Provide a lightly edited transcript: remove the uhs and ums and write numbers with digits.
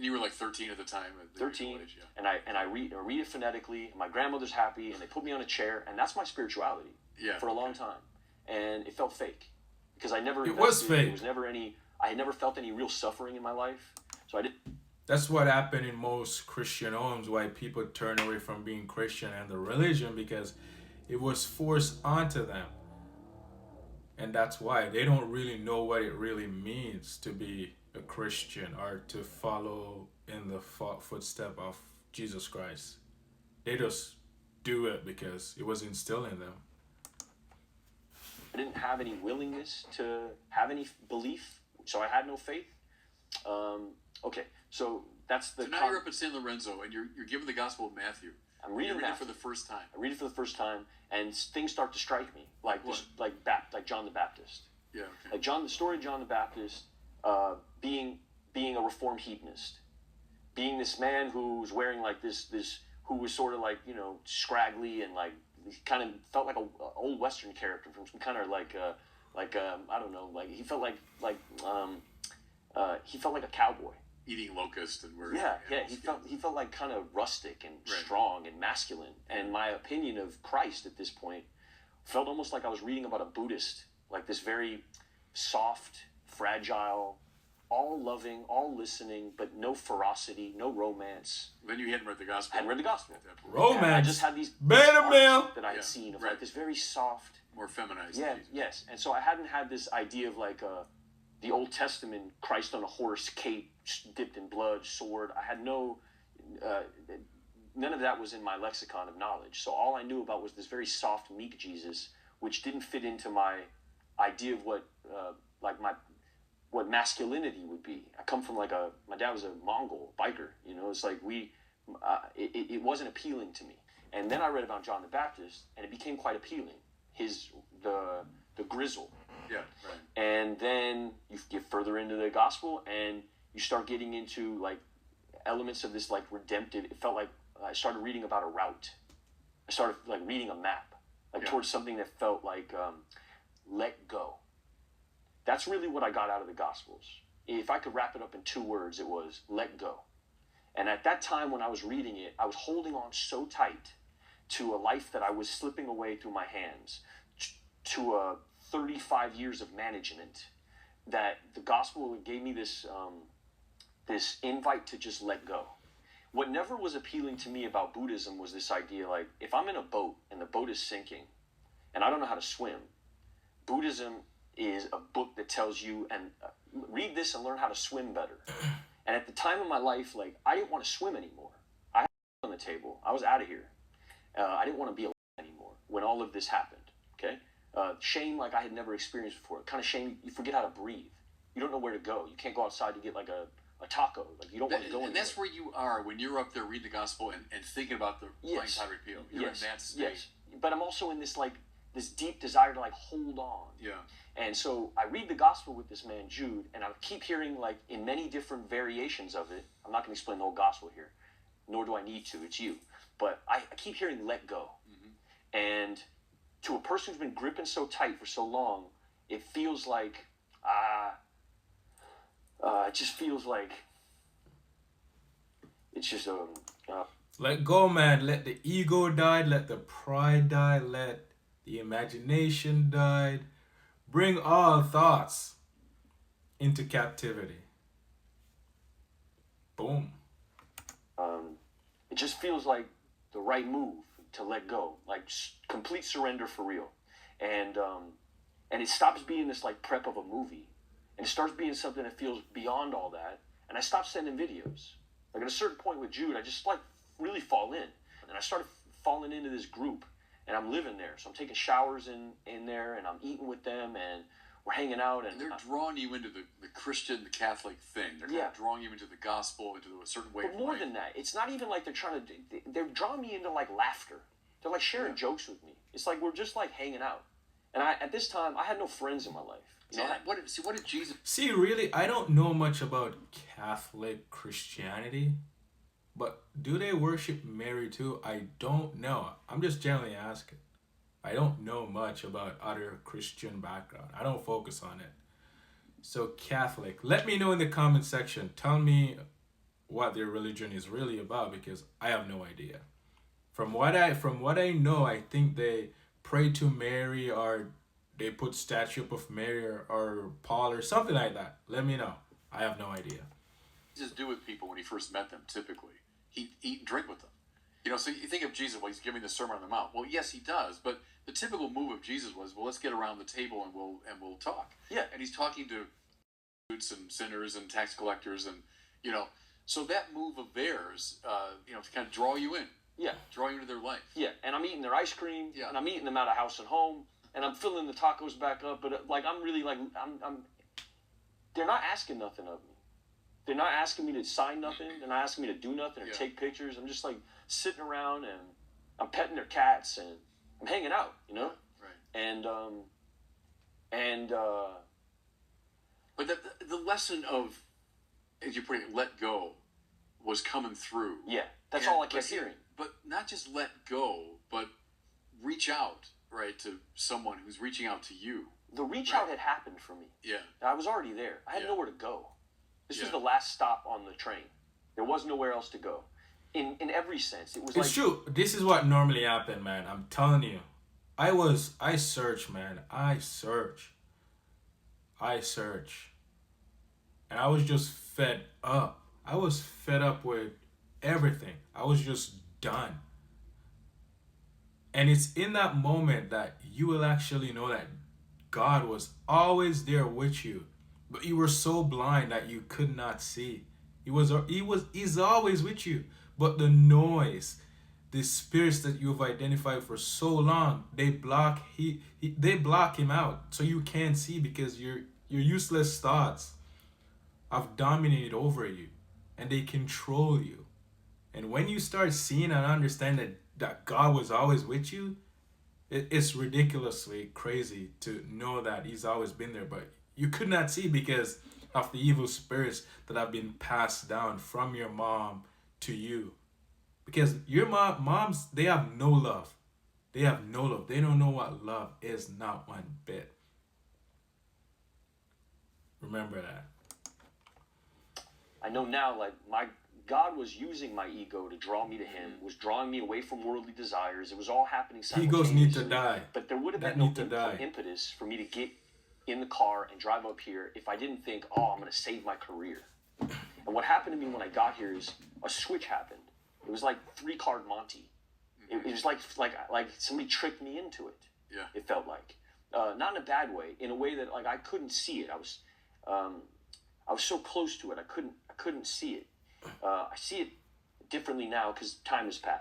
You were like 13 at the time. At the 13, age, yeah. and I read it phonetically. And my grandmother's happy, and they put me on a chair, and that's my spirituality for a long time. And it felt fake because I never. It was fake. There was never any. I had never felt any real suffering in my life, so I did. That's what happened in most Christian homes, why people turn away from being Christian and the religion, because it was forced onto them. And that's why they don't really know what it really means to be a Christian or to follow in the footstep of Jesus Christ. They just do it because it was instilled in them. I didn't have any willingness to have any belief, so I had no faith. Okay, so that's the. So now you're up at San Lorenzo, and you're given the Gospel of Matthew. I'm reading it for the first time. I read it for the first time, and things start to strike me, like John the Baptist. Yeah. Okay. Like the story of John the Baptist, being a reformed hedonist, being this man who's wearing like this who was sort of like scraggly and like he kind of felt like a old Western character from some kind of like I don't know, like he felt like a cowboy. Eating locust and wearing he felt like kind of rustic and strong and masculine. And my opinion of Christ at this point felt almost like I was reading about a Buddhist, like this very soft, fragile, all loving, all listening, but no ferocity, no romance. Then you hadn't read the Gospel. I hadn't read the Gospel. Romance. I just had these Beta that I had seen of like this very soft, more feminized. Yeah, yes. And so I hadn't had this idea of like the Old Testament Christ on a horse, cape dipped in blood, sword. I had none of that was in my lexicon of knowledge. So all I knew about was this very soft, meek Jesus, which didn't fit into my idea of what masculinity would be. I come from my dad was a Mongol biker. It's like it wasn't appealing to me. And then I read about John the Baptist, and it became quite appealing. The grizzle. Yeah, right. And then you get further into the gospel, and you start getting into like elements of this like redemptive. It felt like I started reading about a route. I started like reading a map, towards something that felt like let go. That's really what I got out of the Gospels. If I could wrap it up in 2 words, it was let go. And at that time when I was reading it, I was holding on so tight to a life that I was slipping away through my hands, to 35 years of management, that the gospel gave me this invite to just let go. What never was appealing to me about Buddhism was this idea, like, if I'm in a boat and the boat is sinking and I don't know how to swim, Buddhism is a book that tells you, and read this and learn how to swim better. And at the time of my life, like, I didn't want to swim anymore. I had on the table. I was out of here. I didn't want to be alive anymore when all of this happened, okay? Shame like I had never experienced before. Kind of shame, you forget how to breathe. You don't know where to go. You can't go outside to get like a taco. Like, you don't want to go anywhere. And that's where you are when you're up there reading the gospel and thinking about the plain tide repeal. You're in that state. Yes. But I'm also in this deep desire to like hold on. Yeah. And so I read the gospel with this man, Jude, and I keep hearing like in many different variations of it. I'm not going to explain the whole gospel here, nor do I need to. It's you. But I keep hearing let go. Mm-hmm. And to a person who's been gripping so tight for so long, it feels like, it just feels like, it's just, let go, man. Let the ego die. Let the pride die. Let the imagination die. Bring all thoughts into captivity. Boom. It just feels like the right move to let go, like complete surrender for real. And it stops being this like prep of a movie, and it starts being something that feels beyond all that. And I stopped sending videos. Like at a certain point with Jude, I just like really fall in. And I started falling into this group, and I'm living there. So I'm taking showers in there, and I'm eating with them, and we're hanging out. And they're drawing you into the Christian, the Catholic thing. They're kind of drawing you into the gospel, into a certain way of life. But more than that, it's not even like they're drawing me into like laughter. They're like sharing jokes with me. It's like we're just like hanging out. And at this time, I had no friends in my life. What did Jesus... See, really, I don't know much about Catholic Christianity, but do they worship Mary too? I don't know. I'm just generally asking. I don't know much about other Christian background. I don't focus on it. So Catholic, let me know in the comment section. Tell me what their religion is really about, because I have no idea. From what I know, I think they pray to Mary, or they put statue up of Mary, or Paul or something like that. Let me know. I have no idea. Jesus do with people when he first met them? Typically, he eat and drink with them. You know, so you think of Jesus when he's giving the Sermon on the Mount. Well, yes, he does, but the typical move of Jesus was, well, let's get around the table and we'll talk. Yeah. And he's talking to and sinners and tax collectors, and so that move of theirs, to kind of draw you in. Yeah. Draw you into their life. Yeah, and I'm eating their ice cream, Yeah. and I'm eating them out of house and home, and I'm filling the tacos back up, but I'm really I'm they're not asking nothing of me. They're not asking me to sign nothing. They're not asking me to do nothing or take pictures. I'm just sitting around, and I'm petting their cats, and I'm hanging out, Right. And but the lesson of, as you put it, let go, was coming through. Yeah, that's all I kept hearing. But not just let go, but reach out, right, to someone who's reaching out to you. The reach out had happened for me. Yeah. I was already there. I had nowhere to go. This was Yeah. the last stop on the train. There was nowhere else to go. In every sense, it was It's true. This is what normally happened, man. I'm telling you. I search, man. I search. And I was just fed up. I was fed up with everything. I was just done. And it's in that moment that you will actually know that God was always there with you, but you were so blind that you could not see. He's always with you, but the noise, the spirits that you've identified for so long, they block him out, so you can't see, because your useless thoughts have dominated over you, and they control you. And when you start seeing and understand that God was always with you, it's ridiculously crazy to know that he's always been there, but you could not see because of the evil spirits that have been passed down from your mom to you. Because your moms, they have no love. They have no love. They don't know what love is, not one bit. Remember that. I know now, my God was using my ego to draw me to him, was drawing me away from worldly desires. It was all happening simultaneously. Egos need to die. But there would have That been need to die. impetus for me to get in the car and drive up here if I didn't think, I'm going to save my career. And what happened to me when I got here is a switch happened. It was like 3-card Monty. It was like somebody tricked me into it. Yeah. It felt like. Not in a bad way, in a way that I couldn't see it. I was so close to it, I couldn't see it. I see it differently now because time has passed.